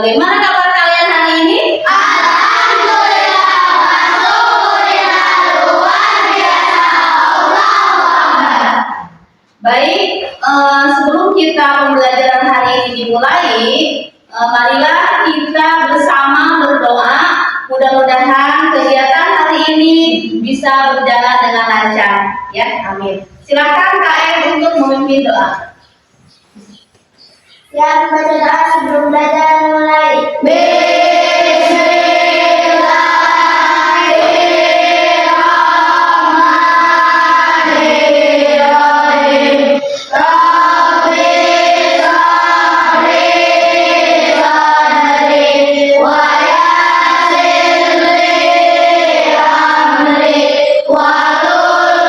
Bagaimana kabar kalian hari ini? Alhamdulillah, wasyukurillah, luar biasa, Allahu Akbar. Baik, sebelum kita pembelajaran hari ini dimulai, marilah kita bersama berdoa. Mudah-mudahan kegiatan hari ini bisa berjalan dengan lancar. Ya, amin. Silakan KM untuk memimpin doa. Yang baca doa sebelum belajar mulai. Bismillahirrahmanirrahim. Rabbi shrah li sadri wa yassir li amri wahlul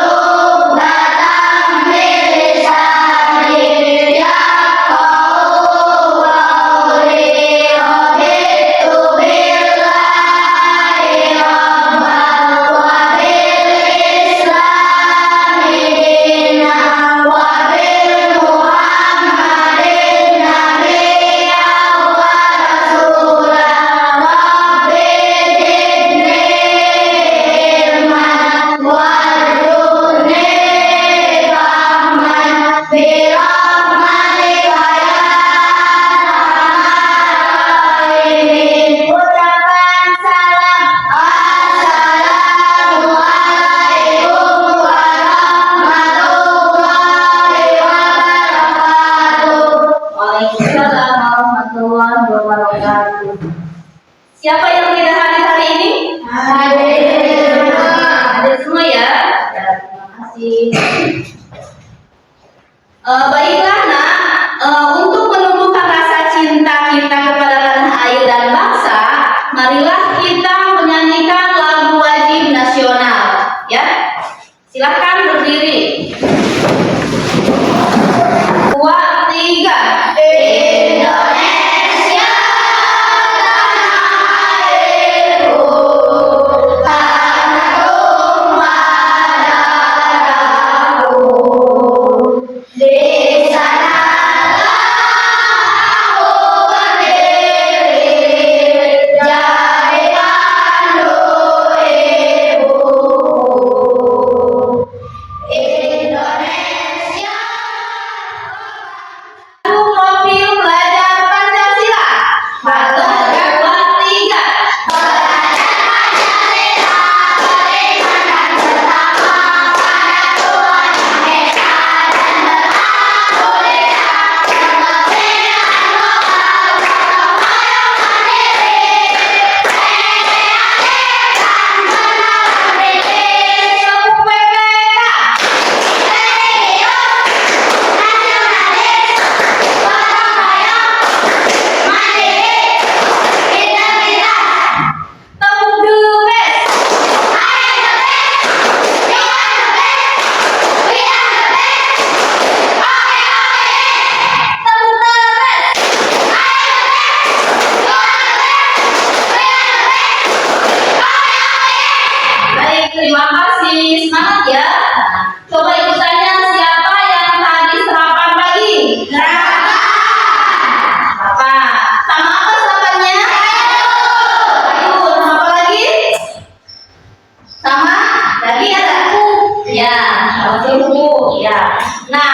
'uqdatam min lisani yafqahu qawli. Raditu billahi rabban wa bil islami dinan wa bi Muhammadin nabiyyan wa rasulan. Rabbi zidni ilman warzuqni fahman bi rahmatika ya arhamar rahimin. Ucapan salam, assalamu alaikum warahmatullahi wabarakatuh. Waalaikumsalam warahmatullahi wabarakatuh. Siapa yang tidak hadir hari ini? Hadir. Hadir semua ya. Ya, terima kasih. Baiklah nak, untuk menumbuhkan rasa cinta kita kepada tanah air dan bangsa, marilah kita menyanyikan lagu wajib nasional. Ya, silakan berdiri. 2, 3. Indonesia tanah airku, tanah tumpah darahku. Di sanalah aku berdiri, jadi pandu ibuku. Indonesia. Profil belajar Pancasila. 1, 2, 3. Tepuk dulu, Bes. Tepuk dulu, Bes. Baik, terima kasih. Semangat ya. Coba ibu tanya, siapa yang tadi sarapan pagi? Apa? Sama apa sarapannya? Sayur. Sama apa lagi? Sama daging ada? Ya, sama susu. Ya. Nah,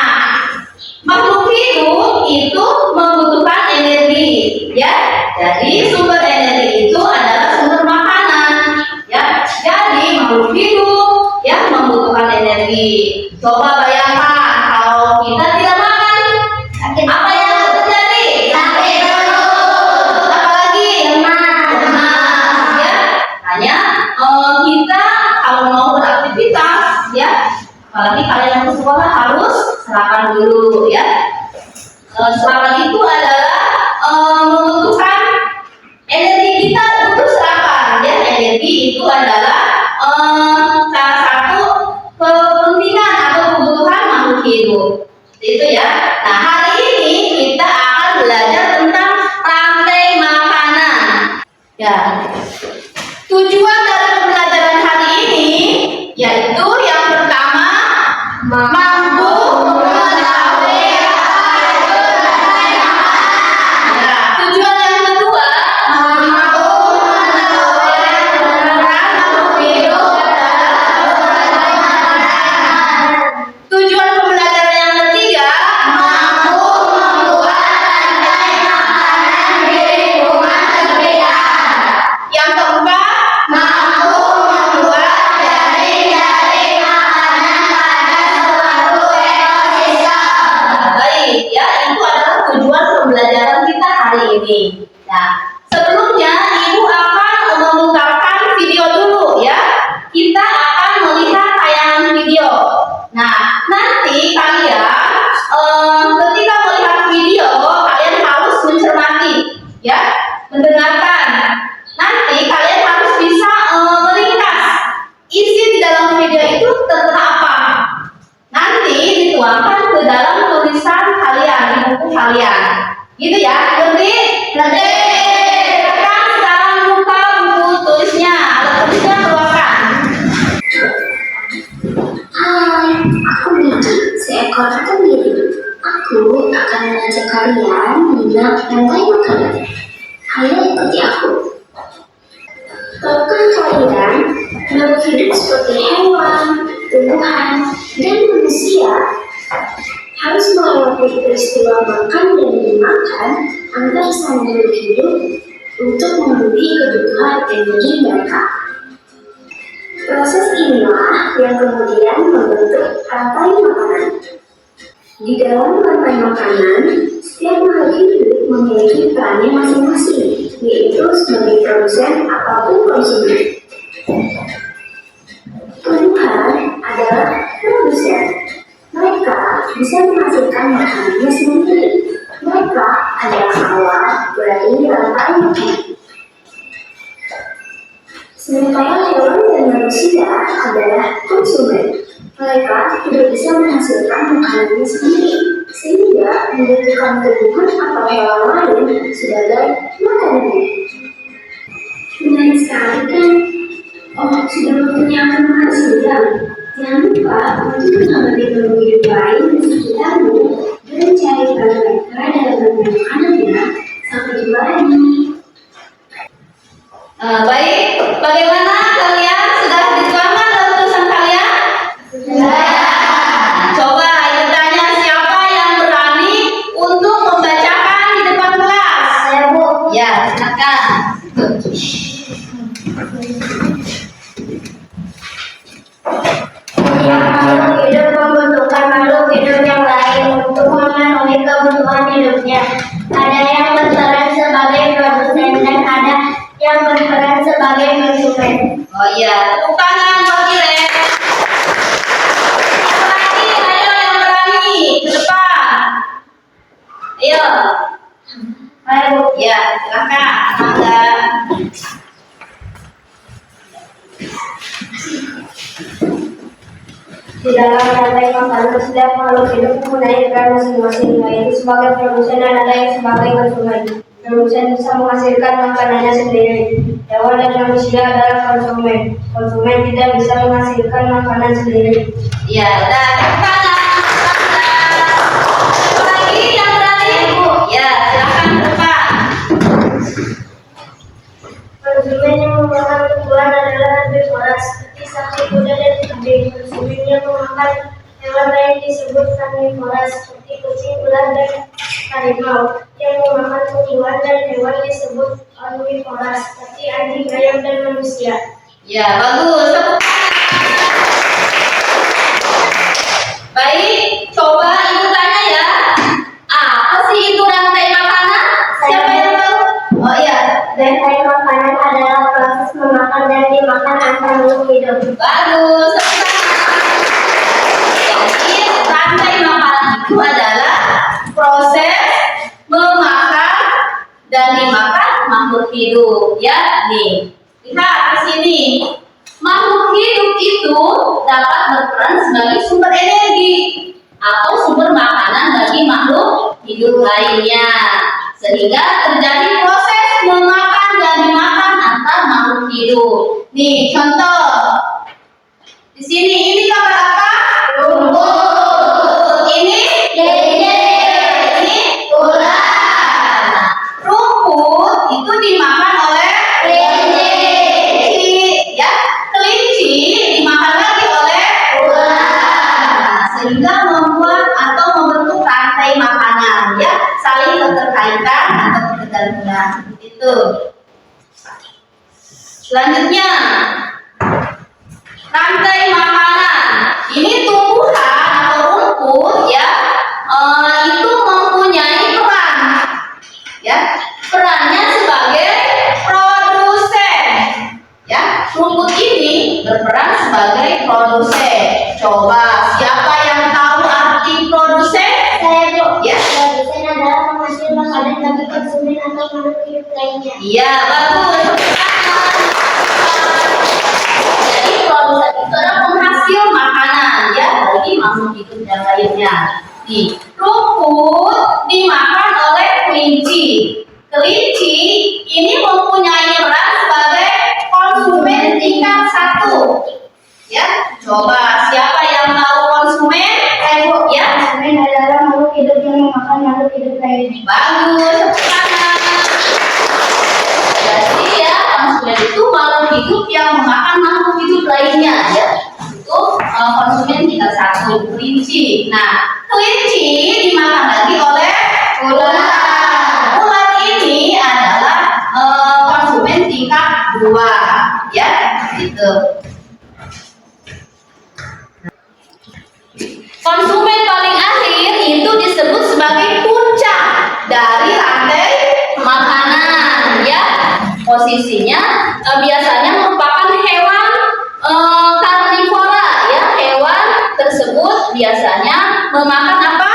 makhluk hidup itu membutuhkan energi, ya. Jadi sumber energi itu adalah sumber makanan, ya. Jadi makhluk hidup yang membutuhkan energi. Coba bayangkan kalau kita tidak makan, apa yang akan terjadi? Sakit perut. Apalagi lemas, ya. Hanya kita kalau mau beraktivitas, ya, apalagi kalian yang ke sekolah harus sarapan dulu, ya. Sarapan itu adalah membutuhkan energi kita untuk sarapan, ya. Energi itu adalah salah satu kepentingan atau kebutuhan makhluk hidup. Itu ya. Nah, hari ini kita akan belajar tentang rantai makanan. Ya. Tujuan dari pembelajaran hari ini yaitu yang pertama mampu mengetahui rantai makanan. Ya, tujuan yang kedua ini. Nah, sebelumnya Ibu akan memutarkan video dulu ya. Kita akan melihat tayangan video. Nah, nanti kalian ketika melihat video, kalian harus mencermati ya, mendengarkan. Nanti kalian harus bisa meringkas isi di dalam video itu tentang apa. Nanti dituangkan ke dalam tulisan kalian di buku kalian. Gitu ya, ngerti? Ngerti. Silakan sekarang buka buku tulisnya, alat tulisnya keluarkan. Hai, aku Miki, seekor kemiri. Aku akan mengajak kalian menginap rantai makanan. Ayo ikuti aku. Tahukah kalian, makhluk hidup seperti hewan, tumbuhan, dan manusia harus melewati peristiwa makan dan dimakan antar sang makhluk hidup untuk memenuhi kebutuhan energi mereka. Proses inilah yang kemudian membentuk rantai makanan. Di dalam rantai makanan, setiap makhluk hidup memiliki perannya masing-masing, yaitu sebagai produsen ataupun konsumen. Tumbuhan adalah produsen. Mereka bisa menghasilkan makanannya sendiri. Mereka adalah awal dari rantai makanan. Sementara hewan dan manusia adalah konsumen. Mereka tidak bisa menghasilkan makanannya sendiri, sehingga membutuhkan tumbuhan atau hewan lain sebagai makanannya. Menarik sekali kan? Oh, sudah waktunya akan makan siang. Jangan lupa untuk mengamati makhluk hidup lain di sekitarmu dan cari peran mereka dalam rantai makanannya. Sampai jumpa lagi. Baik, bagaimana kalian sudah dituangkan dalam tulisan kalian? Nah, coba Ibu tanya siapa yang berani untuk membacakan di depan kelas? Saya, Bu. Ya, silakan. Setiap makhluk hidup membutuhkan makhluk hidup yang lain untuk memenuhi kebutuhan hidupnya. Ada yang berperan sebagai produsen dan ada yang berperan sebagai konsumen. Oh iya, tepuk tangan buat Kire. Lagi, ayo yang berani ke depan. Ayo. Ayo, Bu. Ya, silakan. Mangga. Di dalam rantai makanan, setiap makhluk hidup mempunyai peran masing-masing, yaitu sebagai produsen dan ada yang sebagai konsumen. Produsen bisa menghasilkan makanannya sendiri. Hewan dan manusia adalah konsumen. Konsumen tidak bisa menghasilkan makanan sendiri. Ya, udah tepuk tangan. Satu lagi yang berani, Bu. Ya, silakan ke depan. Konsumen yang memakan tumbuhan adalah herbivora seperti sapi, kuda, dan kambing. Konsumen yang memakan hewan lain disebut karnivora seperti kucing, ular, dan harimau. Yang memakan tumbuhan dan hewan disebut omnivora seperti anjing, ayam, dan manusia. Ya, bagus. Tepuk tangan. Baik, coba Ibu tanya ya. Apa sih itu rantai makanan? Siapa yang tahu? Oh iya, Rantai makanan adalah proses memakan dan dimakan antar makhluk hidup. bagus. Jadi, rantai makanan itu adalah proses memakan dan dimakan makhluk hidup. Ya, nih. Lihat di sini. Makhluk hidup itu dapat berperan sebagai sumber energi atau sumber makanan bagi makhluk hidup lainnya. Sehingga terjadi proses memakan dan dimakan antar makhluk hidup. Nih, contoh. Di sini ini gambar apa? Rumput. Ini ini ular. Rumput itu dimakan oleh kelinci, ya. Kelinci dimakan lagi oleh ular. Sehingga membuat atau membentuk rantai makanan, ya, saling keterkaitan atau ketergantungan. Itu. Selanjutnya, rantai makanan. Ini tumbuhan atau rumput, ya, itu mempunyai peran, ya. bagi konsumen atau makhluk hidup lainnya. Iya, bagus. Jadi produsen itu adalah penghasil makanan ya bagi makhluk hidup yang lainnya. Nih, rumput dimakan oleh kelinci. Kelinci ini mempunyai peran sebagai konsumen tingkat 1. Ya, coba siapa yang tahu konsumen? Bu, ya. Konsumen adalah makhluk hidup yang memakan makhluk hidup lainnya. Bagus, tepuk tangan. Jadi ya, konsumen itu makhluk hidup yang memakan makhluk hidup lainnya ya. Itu konsumen tingkat 1, kelinci. Nah, kelinci dimakan lagi oleh ular. Ular ini adalah konsumen tingkat 2 ya, gitu. Konsumen paling akhir itu disebut sebagai puncak dari rantai makanan ya. Posisinya biasanya merupakan hewan karnivora ya. Hewan tersebut biasanya memakan apa?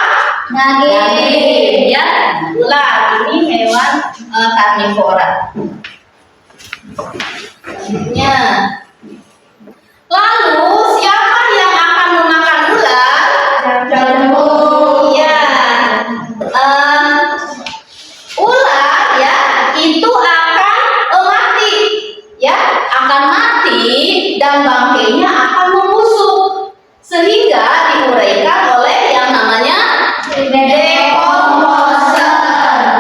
Daging ya. Ular ini hewan karnivora. Selanjutnya, lalu siapa yang akan memakan ular? Ya, ular ya itu akan mati, ya akan mati dan bangkainya akan membusuk sehingga diuraikan oleh yang namanya dekomposer.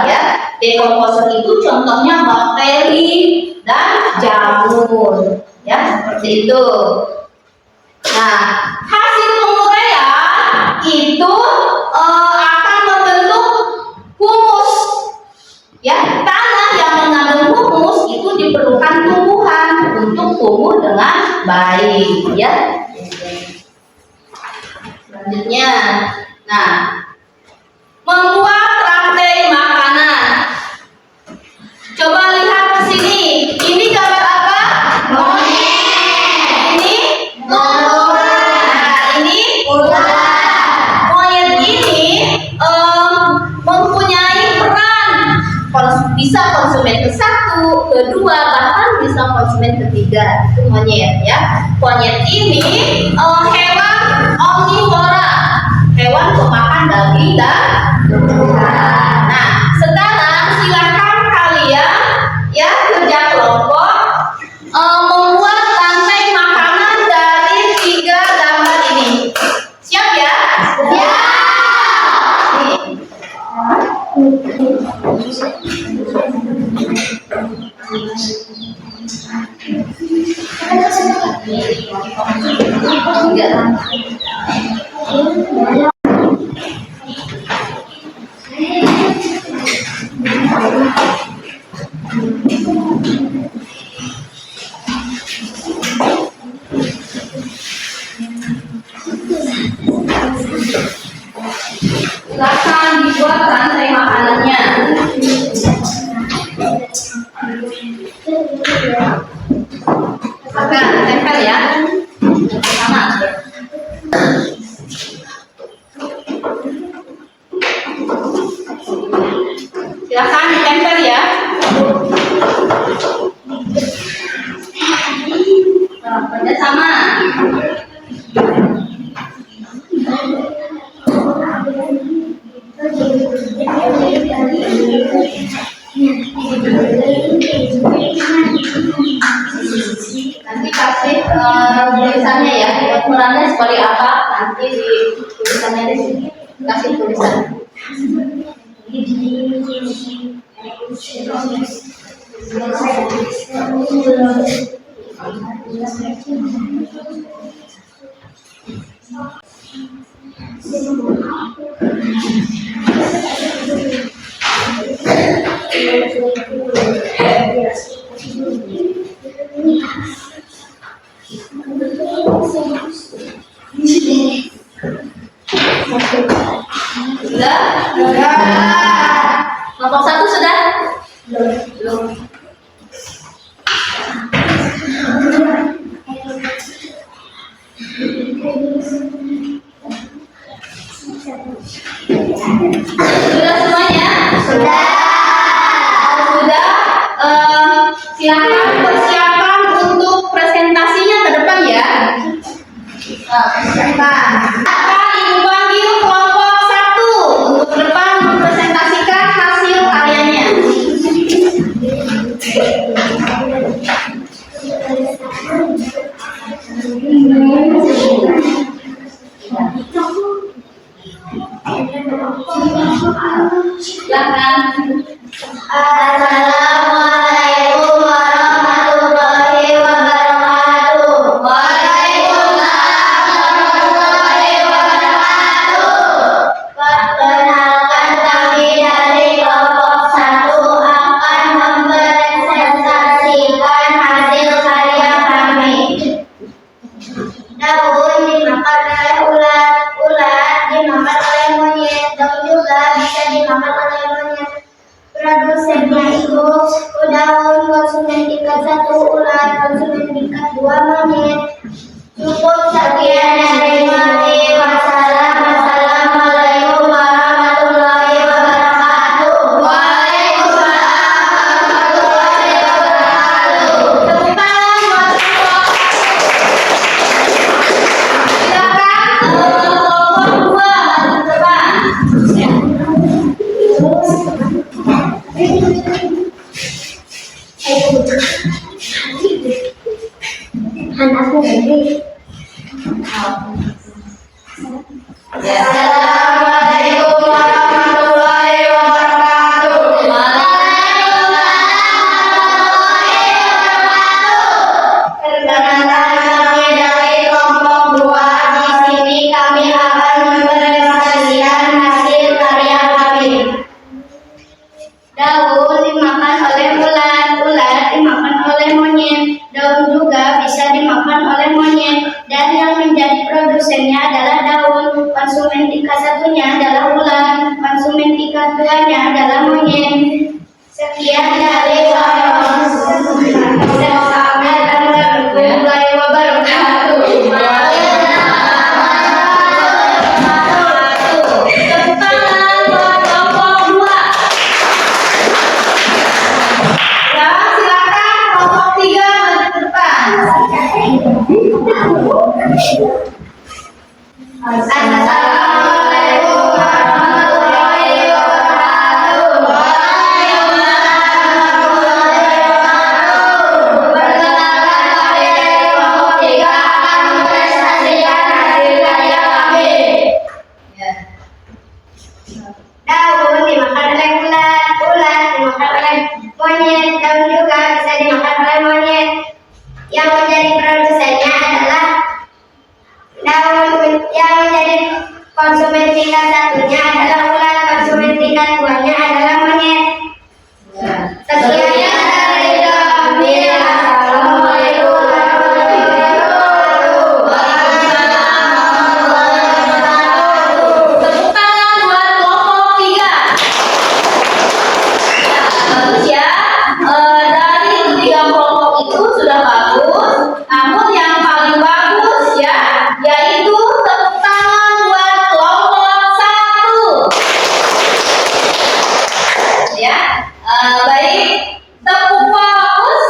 Ya, dekomposer itu contohnya bakteri dan jamur, ya seperti itu. Nah, hasil penguraian itu akan membentuk humus. Ya, tanah yang mengandung humus itu diperlukan tumbuhan untuk tumbuh dengan baik. Ya. Selanjutnya, nah, membuat rantai makanan. Coba lihat ke sini. Ini gambar apa? Monyet. Ini ular. Ini ular. Monyet ini mempunyai peran bisa konsumen ke-1, ke-2, bahkan bisa konsumen ke-3. Itu monyet ya. Monyet ini hewan omnivora, hewan pemakan daging dan tumbuhan. Nah, sekarang silakan kalian ya kerja kelompok membuat rantai makanan dari 3 gambar ini. Siap ya? Ya. Silakan dibuat rantai makanannya. Silakan tempel ya. Sama. Silakan ditempel ya. Kerjasama. Nanti kasih tulisannya ya, ukurannya seperti apa, nanti di tulisannya di sini kasih tulisan. Sudah? Kelompok 1 sudah? Belum. Sudah semuanya? Sudah. Silakan persiapan untuk presentasinya ke depan ya. Persiapan. Akan Ibu panggil kelompok 1 untuk ke depan mempresentasikan hasil karyanya. Silakan. Assalamualaikum warahmatullahi wabarakatuh. Waalaikumsalam warahmatullahi wabarakatuh. Perkenalkan, kami dari kelompok 1 akan mempresentasikan hasil karya kami. Daun dimakan oleh ulat, ulat dimakan oleh monyet, daun juga bisa dimakan oleh monyet. Produsennya itu daun, konsumen tingkat 1 ulat, konsumen tingkat 2 monyet. Cukup sekian dari kami. Wassalamualaikum warahmatullahi wabarakatuh. Waalaikumsalam warahmatullahi wabarakatuh. Tepuk tangan buat kelompok. Silakan kelompok 2 maju ke depan. Anakku ini. Assalamualaikum warahmatullahi wabarakatuh. Perkenalkan, kami dari kelompok 2. Di sini kami akan mempresentasikan hasil karya kami. Daun dimakan oleh ulat, ulat dimakan oleh monyet, daun juga bisa dimakan oleh monyet. Dan yang menjadi produsennya adalah daun, konsumen tingkat 1-nya adalah ulat, konsumen tingkat 2-nya adalah monyet. Sekian dari kami. Warahmatullahi wabarakatuh. Tepuk tangan buat kelompok 2. Ya, silakan kelompok 3 maju ke depan. Assalamualaikum warahmatullahi wabarakatuh. Perkenalkan, kami dari kelompok 3 akan mempresentasikan hasil karya kami. Daun dimakan oleh ulat, ulat dimakan oleh monyet, daun juga bisa dimakan oleh monyet. Yang menjadi produsennya adalah daun, yang menjadi konsumen tingkat 1-nya adalah ulat, konsumen tingkat 2-nya adalah monyet. Sekian dari kami. Assalamualaikum warahmatullahi wabarakatuh. Tepuk tangan buat kelompok 3. Ya, bagus ya. Dari ketiga kelompok itu sudah bagus. Namun yang paling bagus ya, yaitu tepuk tangan buat kelompok 1. Ya, baik. Tepuk fokus.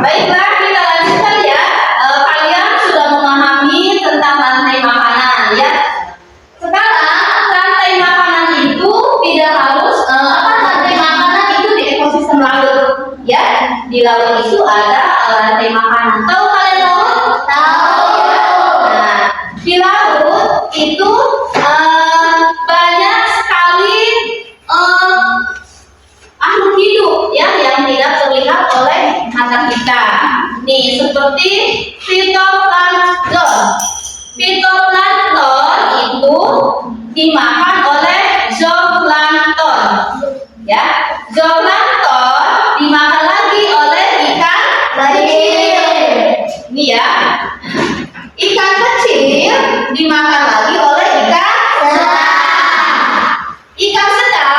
Baiklah, kita lanjutkan ya. Kalian sudah memahami tentang rantai makanan ya. Sekarang rantai makanan itu tidak harus rantai makanan itu di ekosistem laut ya. Di laut itu ada rantai makanan. Tahu kalian laut? Tahu. Nah, di laut itu banyak sekali makhluk hidup ya yang tidak terlihat oleh mata kita. Nih seperti fitoplankton. Fitoplankton itu dimakan oleh zooplankton. Ya, zooplankton dimakan lagi oleh ikan kecil. Ini ya. Ikan kecil dimakan lagi oleh ikan sedang. Ikan sedang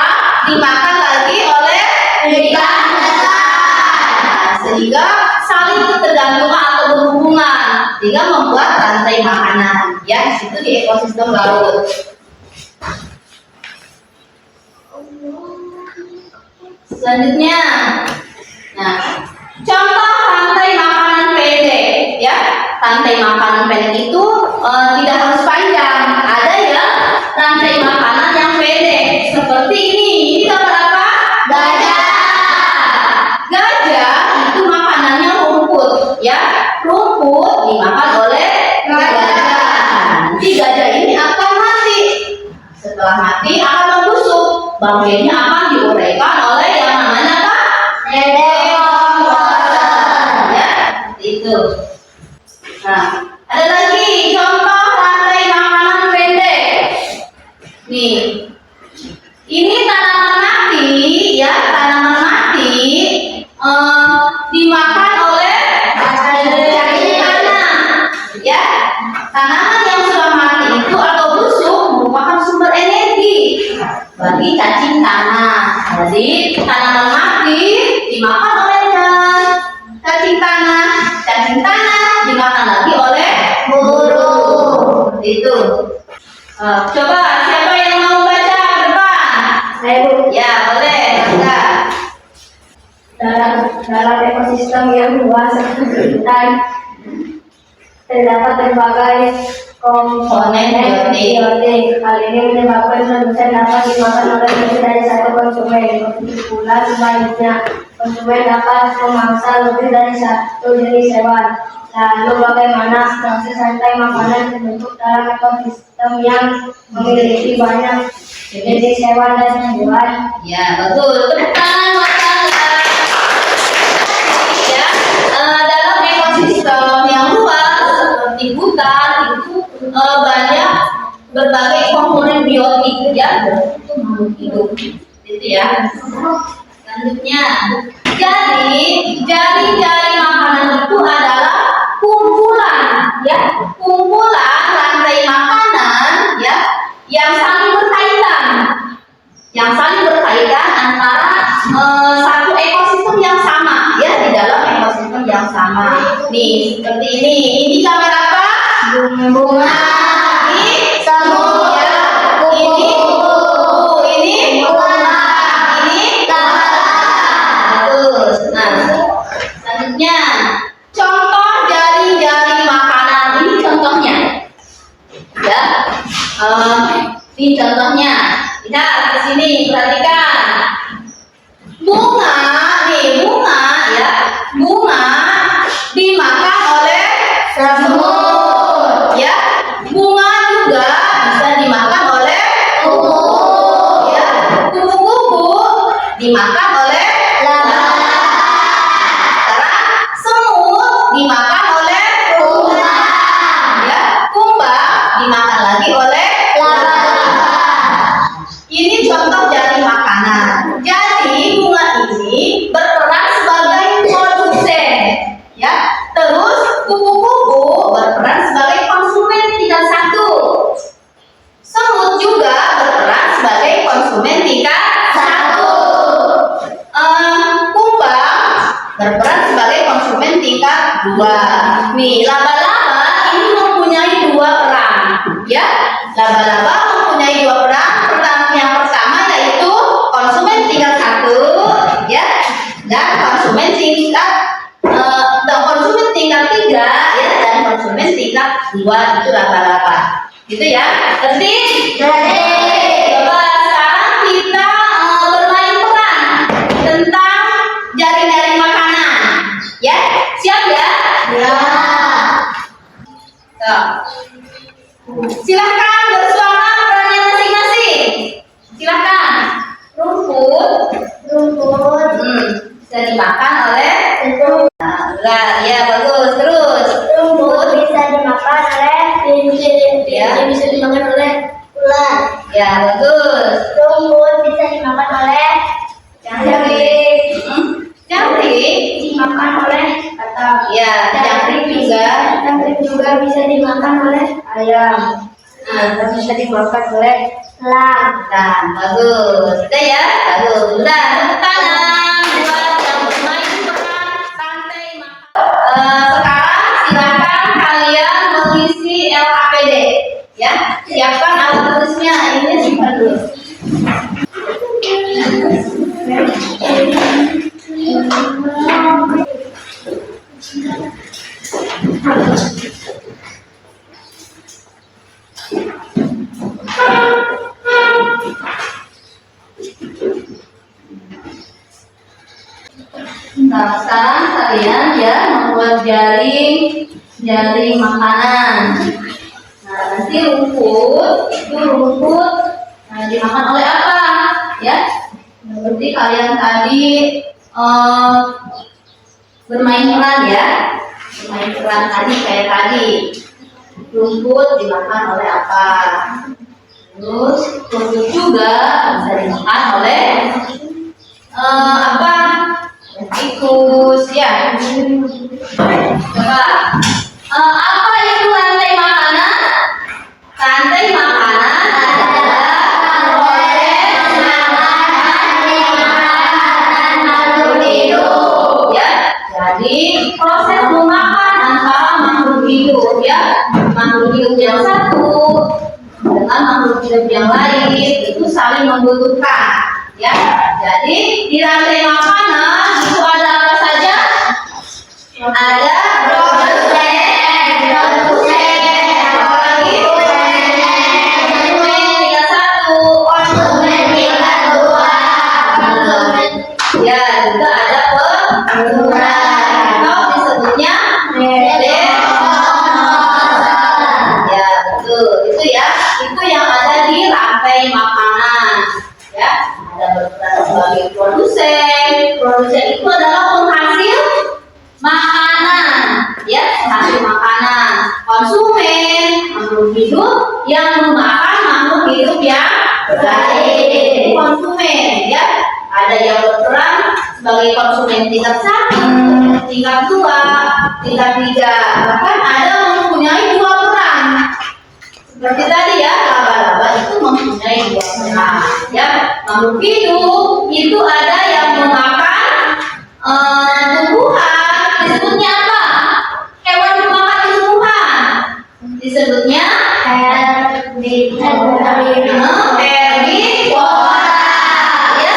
dimakan lagi oleh ikan besar. Sehingga saling ketergantungan atau berhubungan sehingga membuat rantai makanan ya itu di ekosistem laut. Selanjutnya, nah, contoh rantai makanan pendek, ya. Rantai makanan pendek itu tidak harus panjang. Ada ya rantai makanan yang pendek, seperti ini. Ini gambar apa? Gajah. Gajah itu makanannya rumput, ya. Rumput dimakan oleh gajah. Nanti gajah ini akan mati. Setelah mati akan membusuk. Bagiannya akan diuraikan oleh yang namanya apa? Dekomposer. Ya, itu. Nah, ada lagi contoh rantai makanan pendek. Nih, ini tanaman mati, ya, tanaman mati dimakan oleh cacing tanah, ya. Tanaman yang sudah mati itu atau busuk merupakan sumber energi bagi cacing tanah. Jadi tanaman mati dimakan oleh cacing tanah, cacing tanah dimakan lagi oleh burung. Itu. Coba siapa yang mau baca ke depan? Saya Bu. Ya boleh. Baca. Dalam ekosistem yang luas seperti hutan terdapat berbagai komponen biotik. Hal ini menyebabkan produsen dapat dimakan oleh lebih dari satu konsumen. Begitu pula sebaliknya, konsumen dapat memangsa lebih dari satu jenis hewan. Lalu bagaimana proses rantai makanan terbentuk dalam ekosistem yang memiliki banyak jenis hewan dan tumbuhan? Ya betul. Tepuk tangan buat kalian. Ya, dalam ekosistem yang luas seperti hutan itu banyak berbagai komponen biotik, ya, itu makhluk hidup, gitu ya. Selanjutnya, jadi jari-jari makanan itu adalah kumpulan, ya, kumpulan rantai makanan, ya, yang saling berkaitan antara satu ekosistem yang sama, ya, di dalam ekosistem yang sama. Nih, seperti ini kamera apa? Bunga. Ini semut, ya. Ini kupu, ini bunga, ini lalat. Terus, nah, selanjutnya contoh jari-jari makanan. Ini contohnya, ya. Ini contohnya. Lihat di sini, perhatikan. Bunga, nih bunga, ya. Bunga dimakan oleh semut, ya. Bunga juga bisa dimakan oleh kupu, ya. Kupu-kupu dimakan oleh lalat. Sekarang semut dimakan oleh kumbang, ya. Kumbang dimakan lagi oleh lalat. Ini contoh jari makanan. Jadi bunga ini berperan sebagai produsen, ya. Terus kupu-kupu berperan sebagai konsumen tingkat satu. Semut juga berperan sebagai konsumen tingkat satu. Kumbang berperan sebagai konsumen tingkat dua. Nih, laba-laba ini mempunyai dua peran, ya. Laba-laba mempunyai dua peran. Yang pertama yaitu konsumen tingkat satu, ya, dan konsumen tingkat tiga, ya, dan konsumen tingkat dua, itu laba-laba. Gitu ya. Ngerti? Coba sekarang kita bermain peran tentang jari-jari makanan, ya. Siap ya? Ya. Silahkan bersuara perannya masing-masing. Silahkan. Rumput bisa dimakan oleh ya, bagus. Terus Rumput bisa dimakan oleh kelinci. Ya. Kelinci bisa dimakan oleh ular. ya, bagus. Rumput bisa dimakan oleh jangkrik. Jangkrik Dimakan oleh katak. ya, jangkrik juga. Jangkrik juga bisa dimakan oleh ayam. Bisa dimakan oleh elang. Nah, bagus. Udah ya, bagus. Udah, tepuk tangan buat yang bermain peran rantai makanan. Sekarang silakan kalian mengisi LKPD, ya. Siapkan alat tulisnya. Ini simpan dulu. kalian ya membuat jaring makanan. Nah, nanti rumput dimakan oleh apa? Ya, seperti kalian tadi bermain peran ya, bermain peran tadi kayak tadi. Rumput dimakan oleh apa? Terus rumput juga bisa dimakan oleh apa? Tikus ya. Coba apa itu rantai makanan? Rantai makanan adalah proses makanan makhluk hidup ya. Jadi proses memakan antara makhluk hidup ya. Makhluk hidup yang satu dengan makhluk hidup yang lain itu saling membutuhkan ya. Jadi di rantai makanan itu ada apa saja? Ada produsen, tinggal satu, konsumen tinggal dua. Ya, juga ada penggunaan atau disebutnya ya, betul. Itu ya, itu yang ada di rantai makanan. Ya, ada berperan sebagai produsen. Produsen itu adalah penghasil makanan, ya, penghasil makanan. Konsumen, makhluk hidup yang memakan makhluk hidup yang lain. Konsumen, ya, ada yang berperan sebagai konsumen tingkat 1, tingkat 2, tingkat 3, bahkan ada mempunyai 2 peran. Seperti tadi ya, laba-laba itu mempunyai 2 peran. Ya, makhluk hidup itu ada yang memakan tumbuhan, disebutnya apa? Hewan pemakan tumbuhan, disebutnya herbivora. Ya,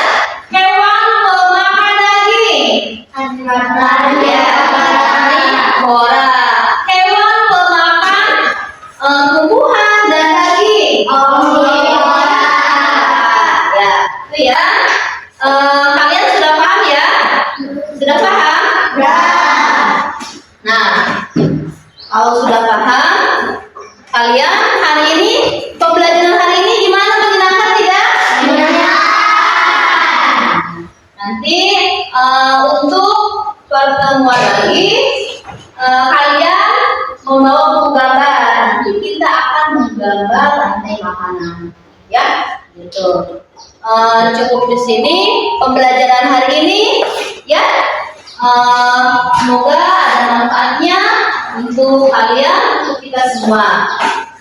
hewan pemakan daging, herbivora. Hewan pemakan tumbuhan dan daging, omnivora. Ya, itu ya. Kalian sudah paham ya? Sudah paham? Nah, kalau sudah paham, kalian hari ini pembelajaran hari ini gimana, menyenangkan tidak? Nanti untuk pertemuan lagi kalian membawa buku gambar. Nanti kita akan menggambar rantai makanan, ya, gitu. Cukup di sini pembelajaran hari ini, ya. Semoga ada manfaatnya untuk kalian, untuk kita semua.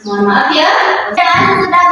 Mohon maaf ya. Dan sudah